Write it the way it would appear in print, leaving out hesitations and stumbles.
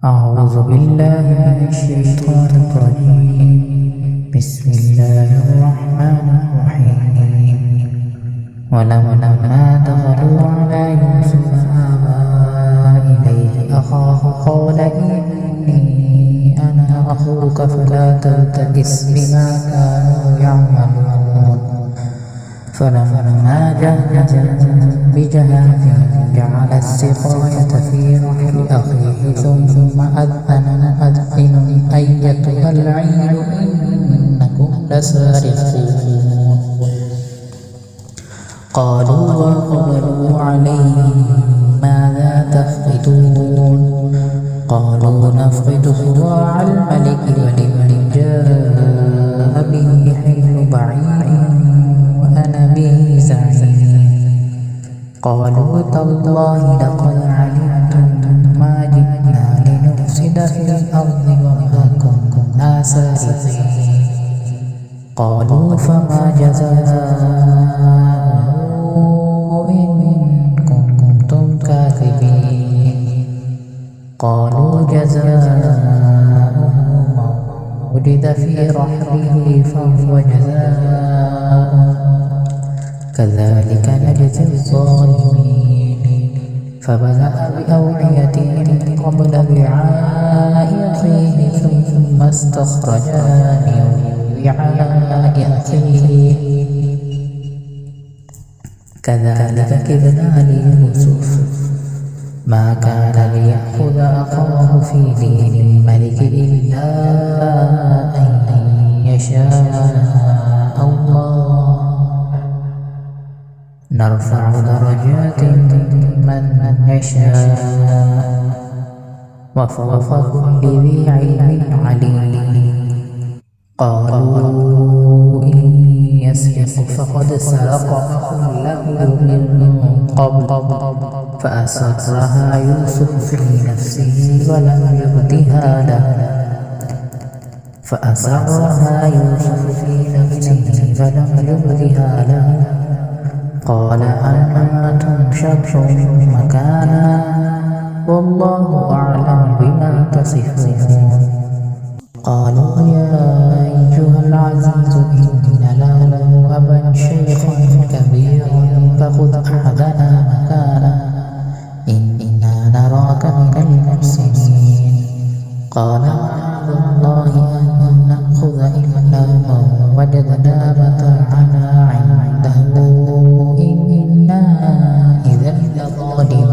أعوذ بالله من الشيطان الرجيم. بسم الله الرحمن الرحيم. ولما دخلوا على يوسف آوى إليه أخاه قال إني أنا أخوك فلا تبتئس بما كانوا يعملون. فلما جهزهم بجهازهم جعل السقاية في رحل أخيه ثم أذن مؤذن أيتها العير إنكم لسارقون. قالوا وأقبلوا عليهم ماذا تفقدون. قالوا نفقد صواع الملك ولمن جاء به حمل بعير وأنا به زعيم. قالوا تالله لقد علمتم ما جئنا لنفسد في الأرض وما كنا سارقين. قالوا فما جزاؤه إن كنتم كاذبين. قالوا جزاؤه من وجد في رحله فهو جزاؤه كذلك نجزي الظالمين. فبدأ بأوعيتهم قبل وعاء أخيه ثم استخرجها من وعاء أخيه كذلك كدنا ليوسف ما كان ليأخذ أخاه في دين الملك إلا أن يشاء الله نرفع درجات من يشاء وفوق كل ذي علم عليم. قالوا إن يسرق فقد سرق أخ له من قبل فأسرها يوسف في نفسه ولم يبدها له قال أنتم شر مكانا والله أعلم بما تصفون. قالوا يا أيها العزيز إن له أبا شيخا كبيرا فخذ أحدنا مكانه إنا نراك من المحسنين. قال معاذ الله أن نأخذ إلا من وجدنا متاعنا عنده إنا إذا لظالمون.